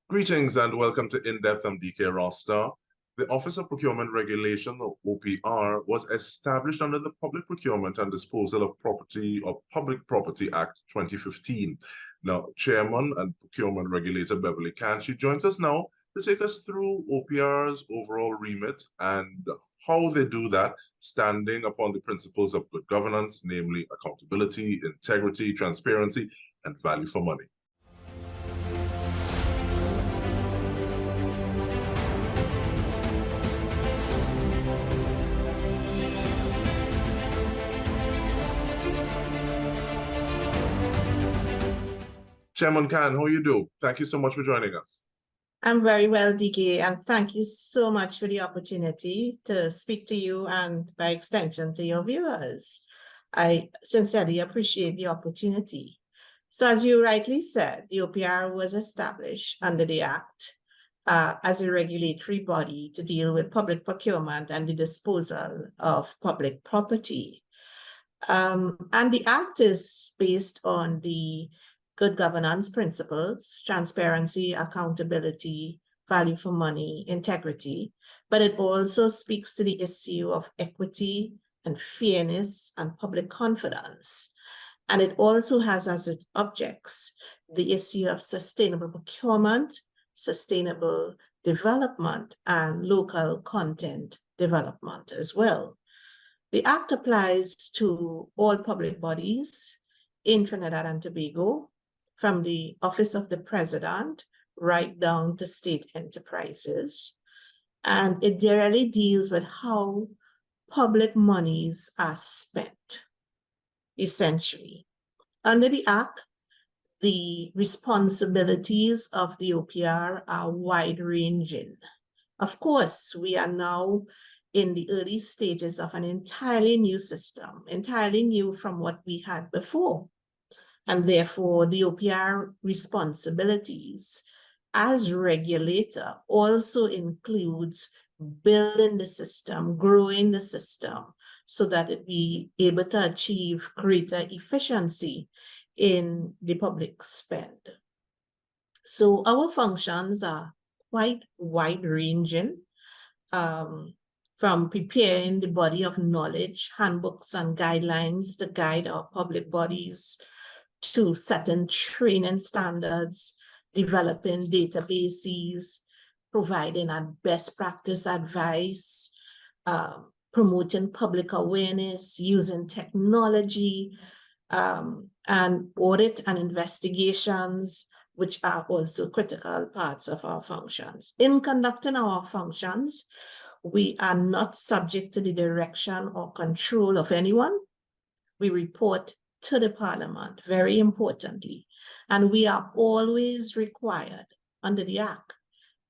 Greetings and welcome to In-Depth. I'm Dike Rostant. The Office of Procurement Regulation, or OPR, was established under the Public Procurement and Disposal of Property or Public Property Act 2015. Now, Chairman and Procurement Regulator Beverly Khan, she joins us now to take us through OPR's overall remit and how they do that, standing upon the principles of good governance, namely accountability, integrity, transparency, and value for money. Chairman Khan, how you do? Thank you so much for joining us. I'm very well, Dike, and thank you so much for the opportunity to speak to you and by extension to your viewers. I sincerely appreciate the opportunity. So as you rightly said, the OPR was established under the Act as a regulatory body to deal with public procurement and the disposal of public property. And the Act is based on the good governance principles, transparency, accountability, value for money, integrity, but it also speaks to the issue of equity and fairness and public confidence. And it also has as its objects the issue of sustainable procurement, sustainable development, and local content development as well. The Act applies to all public bodies in Trinidad and Tobago, from the Office of the President right down to state enterprises. And it generally deals with how public monies are spent, essentially. Under the Act, the responsibilities of the OPR are wide-ranging. Of course, we are now in the early stages of an entirely new system, entirely new from what we had before. And therefore, the OPR responsibilities as regulator also includes building the system, growing the system, so that it be able to achieve greater efficiency in the public spend. So our functions are quite wide-ranging, from preparing the body of knowledge, handbooks and guidelines to guide our public bodies, to setting training standards, developing databases, providing best practice advice, promoting public awareness, using technology, and audit and investigations, which are also critical parts of our functions. In conducting our functions, we are not subject to the direction or control of anyone. We report to the Parliament, very importantly, and we are always required under the Act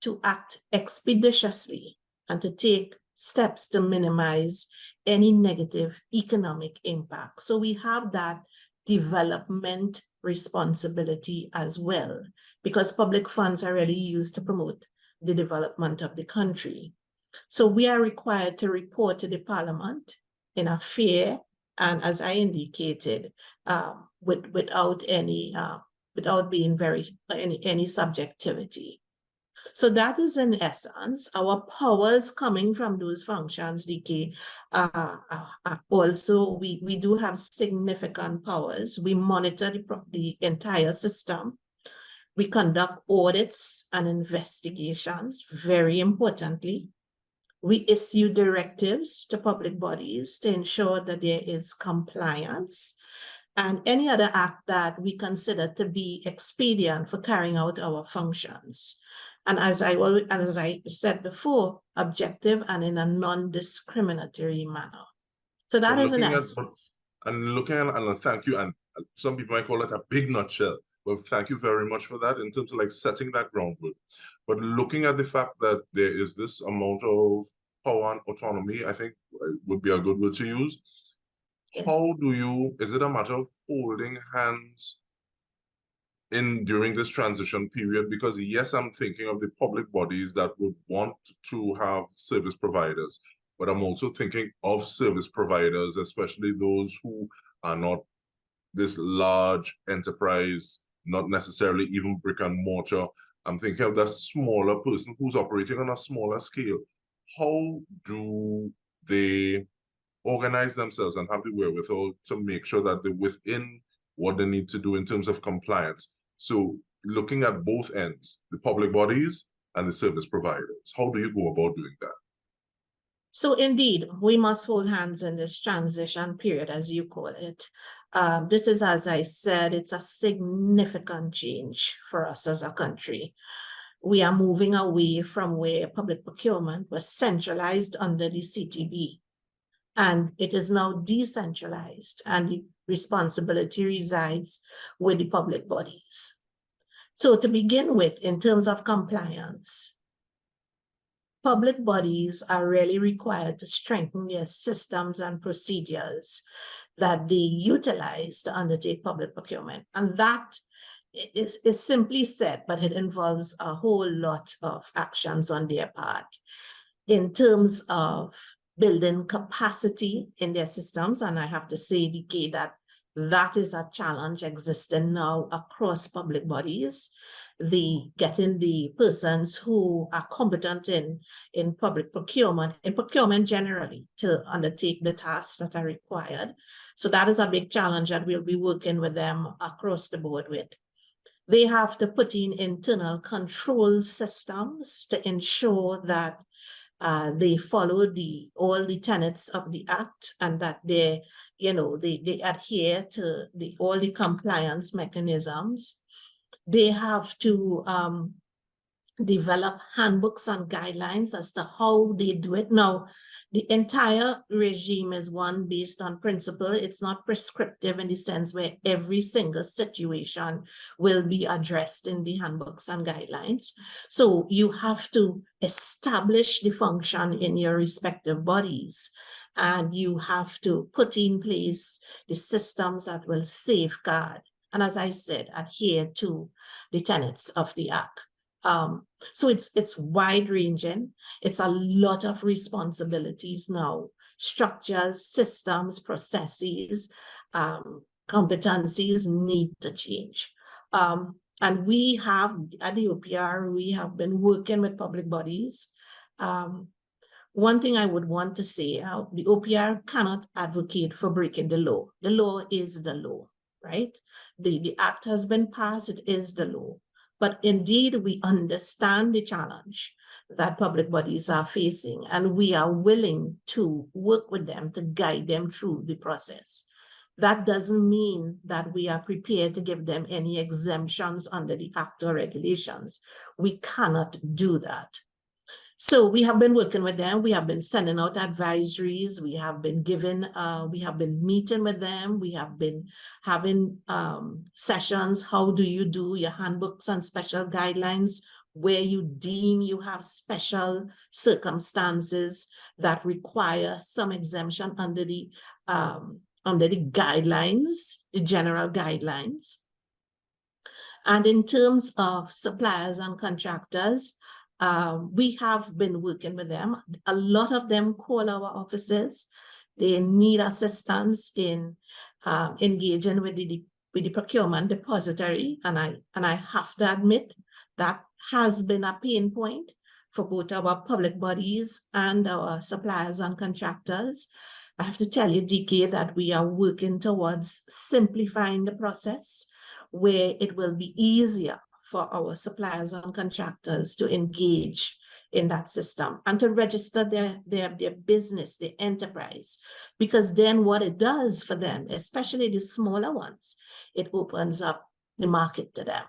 to act expeditiously and to take steps to minimize any negative economic impact. So we have that development responsibility as well, because public funds are really used to promote the development of the country. So we are required to report to the Parliament in a fair and, as I indicated, without being any subjectivity. So that is in essence our powers coming from those functions. Dike, also we do have significant powers. We monitor the entire system. We conduct audits and investigations, very importantly. We issue directives to public bodies to ensure that there is compliance and any other act that we consider to be expedient for carrying out our functions. And as I said before, objective and in a non-discriminatory manner. So that is an essence. And thank you. And some people might call it a big nutshell. Well, thank you very much for that in terms of like setting that groundwork. But looking at the fact that there is this amount of power and autonomy, I think would be a good word to use. How do you, is it a matter of holding hands during this transition period? Because yes, I'm thinking of the public bodies that would want to have service providers, but I'm also thinking of service providers, especially those who are not this large enterprise, not necessarily even brick and mortar, I'm thinking of that smaller person who's operating on a smaller scale. How do they organize themselves and have the wherewithal to make sure that they're within what they need to do in terms of compliance? So looking at both ends, the public bodies and the service providers, how do you go about doing that? So indeed, we must hold hands in this transition period, as you call it. This is, as I said, it's a significant change for us as a country. We are moving away from where public procurement was centralized under the CTB, and it is now decentralized, and the responsibility resides with the public bodies. So to begin with, in terms of compliance, public bodies are really required to strengthen their systems and procedures that they utilize to undertake public procurement. And that is simply said, but it involves a whole lot of actions on their part in terms of building capacity in their systems. And I have to say, Dike, that is a challenge existing now across public bodies. Getting the persons who are competent in public procurement, in procurement generally, to undertake the tasks that are required. So that is a big challenge that we'll be working with them across the board with. They have to put in internal control systems to ensure that they follow all the tenets of the Act, and that they adhere to all the compliance mechanisms. They have to develop handbooks and guidelines as to how they do it. Now, the entire regime is one based on principle. It's not prescriptive in the sense where every single situation will be addressed in the handbooks and guidelines. So you have to establish the function in your respective bodies, and you have to put in place the systems that will safeguard, and as I said, adhere to the tenets of the Act. So it's wide ranging. It's a lot of responsibilities now, structures, systems, processes, competencies need to change. And we have, at the OPR, we have been working with public bodies. One thing I would want to say, the OPR cannot advocate for breaking the law. The law is the law, right? The Act has been passed, it is the law. But indeed, we understand the challenge that public bodies are facing, and we are willing to work with them to guide them through the process. That doesn't mean that we are prepared to give them any exemptions under the Act or regulations. We cannot do that. So we have been working with them. We have been sending out advisories. We have been meeting with them. We have been having sessions. How do you do your handbooks and special guidelines where you deem you have special circumstances that require some exemption under the guidelines, the general guidelines. And in terms of suppliers and contractors, we have been working with them. A lot of them call our offices. They need assistance in engaging with the procurement depository, and I have to admit that has been a pain point for both our public bodies and our suppliers and contractors. I have to tell you, Dike, that we are working towards simplifying the process where it will be easier for our suppliers and contractors to engage in that system and to register their business, their enterprise. Because then what it does for them, especially the smaller ones, it opens up the market to them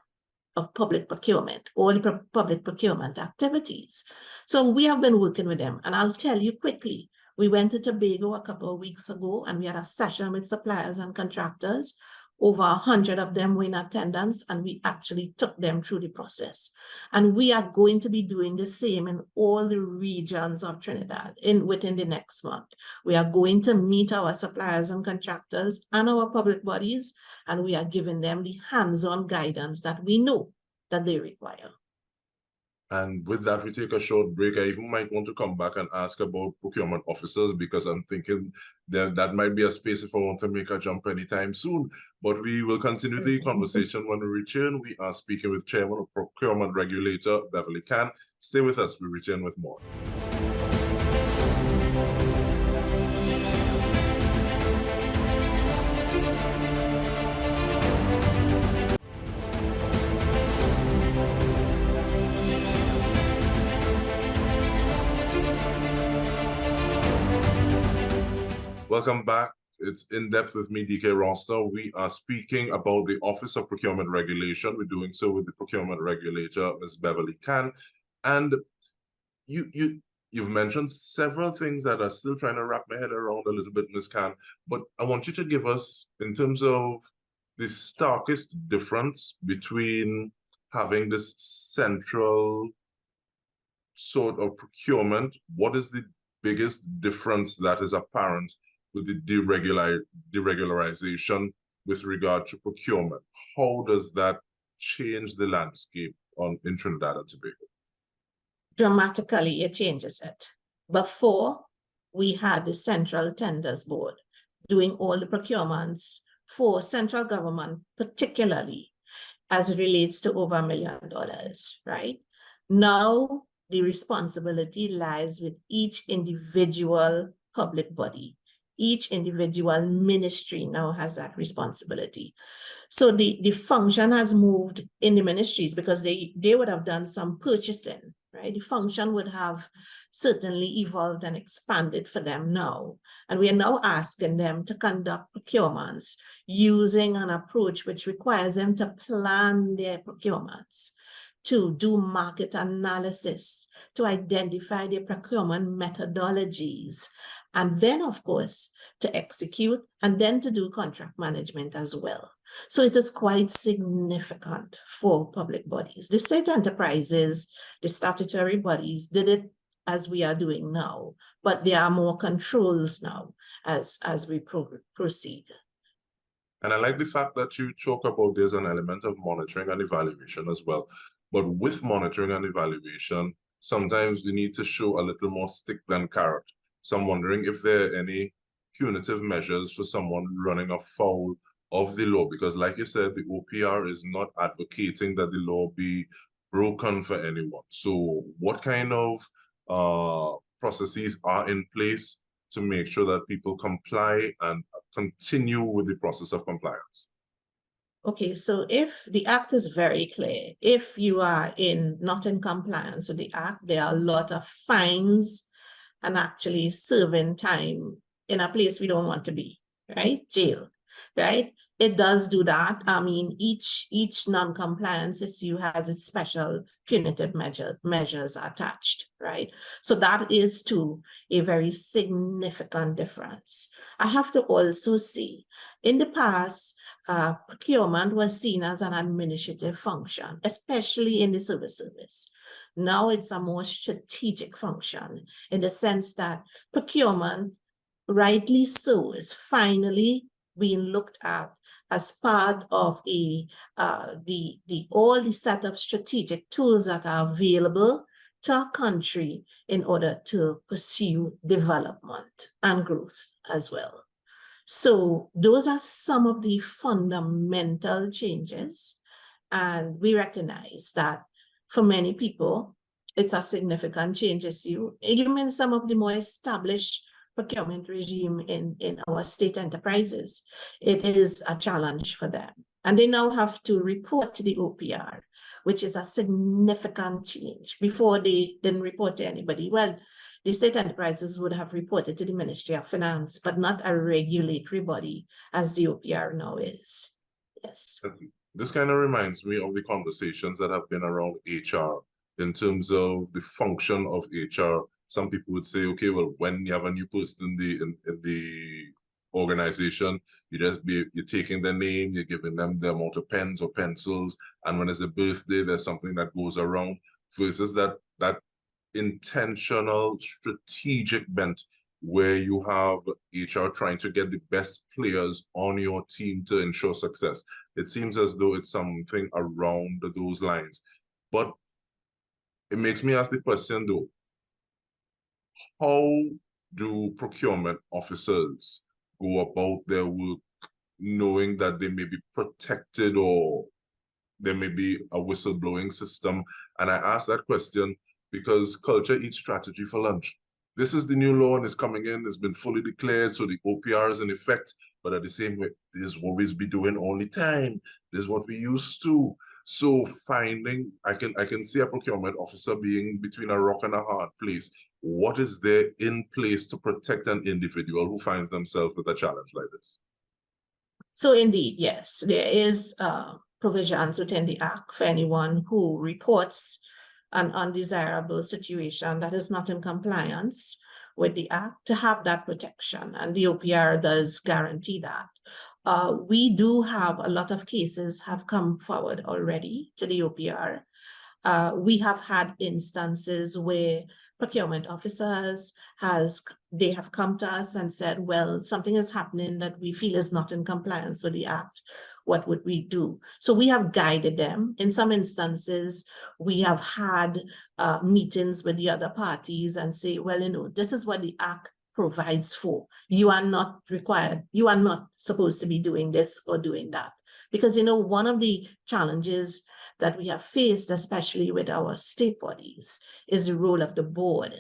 of public procurement, all the public procurement activities. So we have been working with them. And I'll tell you quickly, we went to Tobago a couple of weeks ago, and we had a session with suppliers and contractors. Over 100 of them were in attendance, and we actually took them through the process. And we are going to be doing the same in all the regions of Trinidad within the next month. We are going to meet our suppliers and contractors and our public bodies, and we are giving them the hands-on guidance that we know that they require. And with that, we take a short break. I even might want to come back and ask about procurement officers because I'm thinking that might be a space if I want to make a jump anytime soon. But we will continue the conversation when we return. We are speaking with Chairman of Procurement Regulator Beverly Khan. Stay with us. We return with more. Welcome back. It's In Depth with me, Dike Rostant. We are speaking about the Office of Procurement Regulation. We're doing so with the Procurement Regulator, Ms. Beverly Khan. And you've mentioned several things that are still trying to wrap my head around a little bit, Ms. Khan. But I want you to give us, in terms of the starkest difference between having this central sort of procurement, what is the biggest difference that is apparent with the deregularization with regard to procurement? How does that change the landscape in Trinidad and Tobago? Dramatically, it changes it. Before, we had the Central Tenders Board doing all the procurements for central government, particularly as it relates to over $1 million, right? Now, the responsibility lies with each individual public body. Each individual ministry now has that responsibility. So the function has moved in the ministries because they would have done some purchasing, right? The function would have certainly evolved and expanded for them now. And we are now asking them to conduct procurements using an approach which requires them to plan their procurements, to do market analysis, to identify their procurement methodologies, and then, of course, to execute and then to do contract management as well. So it is quite significant for public bodies. The state enterprises, the statutory bodies did it as we are doing now, but there are more controls now as we proceed. And I like the fact that you talk about there's an element of monitoring and evaluation as well. But with monitoring and evaluation, sometimes we need to show a little more stick than carrot. So I'm wondering if there are any punitive measures for someone running afoul of the law, because like you said, the OPR is not advocating that the law be broken for anyone. So what kind of processes are in place to make sure that people comply and continue with the process of compliance? Okay, so if the act is very clear, if you are not in compliance with the act, there are a lot of fines and actually serving time in a place we don't want to be, right? Jail, right? It does do that. I mean, each non-compliance issue has its special punitive measures attached, right? So that is to a very significant difference. I have to also say, in the past, procurement was seen as an administrative function, especially in the civil service. Now it's a more strategic function in the sense that procurement, rightly so, is finally being looked at as part of all the set of strategic tools that are available to our country in order to pursue development and growth as well. So those are some of the fundamental changes. And we recognize that for many people, it's a significant change issue. Even some of the more established procurement regime in our state enterprises, it is a challenge for them. And they now have to report to the OPR, which is a significant change. Before, they didn't report to anybody. Well, the state enterprises would have reported to the Ministry of Finance, but not a regulatory body as the OPR now is. Yes. This kind of reminds me of the conversations that have been around HR in terms of the function of HR. Some people would say, okay, well, when you have a new person in the organization, you're taking their name, you're giving them the amount of pens or pencils, and when it's a birthday, there's something that goes around, versus that intentional, strategic bent where you have HR trying to get the best players on your team to ensure success. It seems as though it's something around those lines. But it makes me ask the question though, how do procurement officers go about their work knowing that they may be protected or there may be a whistleblowing system? And I ask that question because culture eats strategy for lunch. This is the new law and it's coming in, it's been fully declared, so the OPR is in effect, but at the same way, this is what we be doing all the time. This is what we used to. So finding, I can see a procurement officer being between a rock and a hard place. What is there in place to protect an individual who finds themselves with a challenge like this? So indeed, yes, there is provisions within the Act for anyone who reports an undesirable situation that is not in compliance with the Act to have that protection, and the OPR does guarantee that. We do have a lot of cases have come forward already to the OPR. We have had instances where procurement officers they have come to us and said, well, something is happening that we feel is not in compliance with the Act. What would we do? So we have guided them. In some instances, we have had meetings with the other parties and say, well, this is what the Act provides for. You are not required. You are not supposed to be doing this or doing that. Because, one of the challenges that we have faced, especially with our state bodies, is the role of the board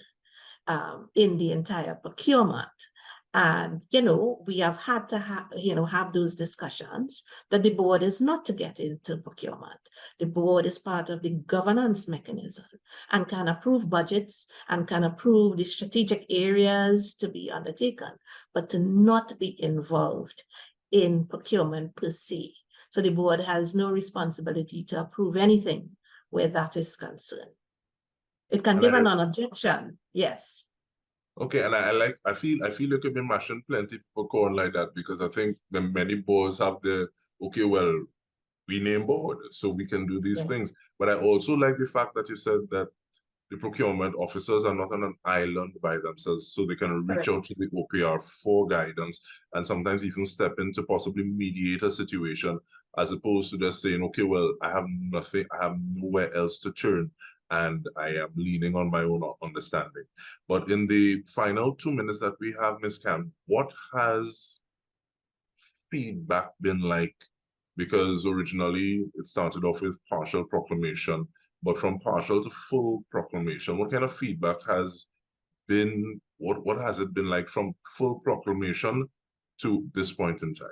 in the entire procurement. And, we have had to have those discussions that the board is not to get into procurement. The board is part of the governance mechanism and can approve budgets and can approve the strategic areas to be undertaken, but to not be involved in procurement per se. So the board has no responsibility to approve anything where that is concerned. It can give a non-objection, yes. Okay, and I feel you could be mashing plenty for corn like that, because I think the many boards have okay, well, we name board, so we can do these things. But I also like the fact that you said that the procurement officers are not on an island by themselves, so they can reach out to the OPR for guidance and sometimes even step in to possibly mediate a situation, as opposed to just saying, okay, well, I have nothing, I have nowhere else to turn, and I am leaning on my own understanding. But in the final 2 minutes that we have, Ms. Khan, what has feedback been like? Because originally it started off with partial proclamation, but from partial to full proclamation, what kind of feedback has been, what has it been like from full proclamation to this point in time?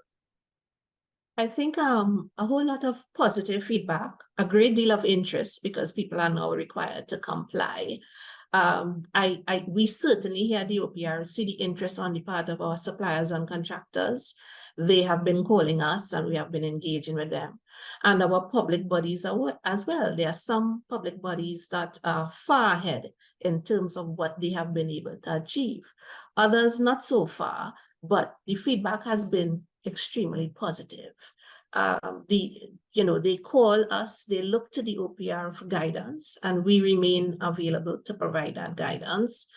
I think a whole lot of positive feedback, a great deal of interest, because people are now required to comply. We certainly here at the OPR see the interest on the part of our suppliers and contractors. They have been calling us and we have been engaging with them. And our public bodies as well. There are some public bodies that are far ahead in terms of what they have been able to achieve. Others not so far, but the feedback has been extremely positive. They call us, they look to the OPR for guidance, and we remain available to provide that guidance.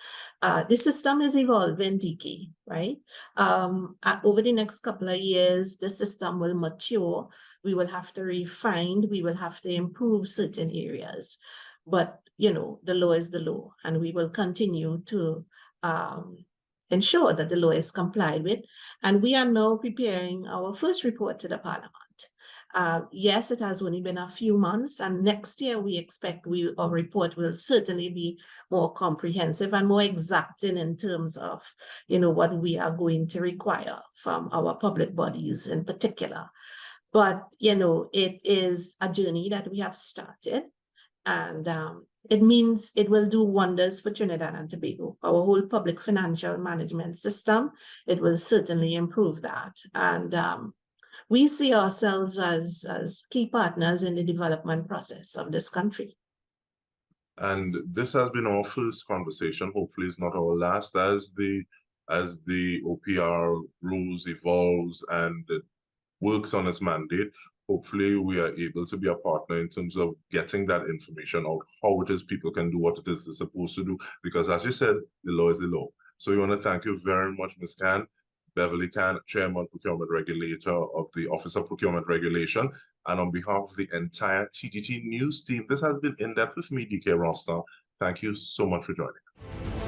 The system is evolving, Dike, right? Over the next couple of years, the system will mature. We will have to refine, we will have to improve certain areas. But, the law is the law, and we will continue to ensure that the law is complied with. And we are now preparing our first report to the Parliament. Yes, it has only been a few months, and next year we expect our report will certainly be more comprehensive and more exacting in terms of, what we are going to require from our public bodies in particular. But, it is a journey that we have started, and it means it will do wonders for Trinidad and Tobago. Our whole public financial management system, it will certainly improve that. And we see ourselves as key partners in the development process of this country. And this has been our first conversation. Hopefully it's not our last, as the OPR grows, evolves, and works on its mandate. Hopefully we are able to be a partner in terms of getting that information out, how it is people can do what it is they're supposed to do. Because as you said, the law is the law. So we want to thank you very much, Ms. Khan. Beverly Khan, Chairman, Procurement Regulator of the Office of Procurement Regulation. And on behalf of the entire TGT News team, this has been In Depth with me, Dike Rostant. Thank you so much for joining us.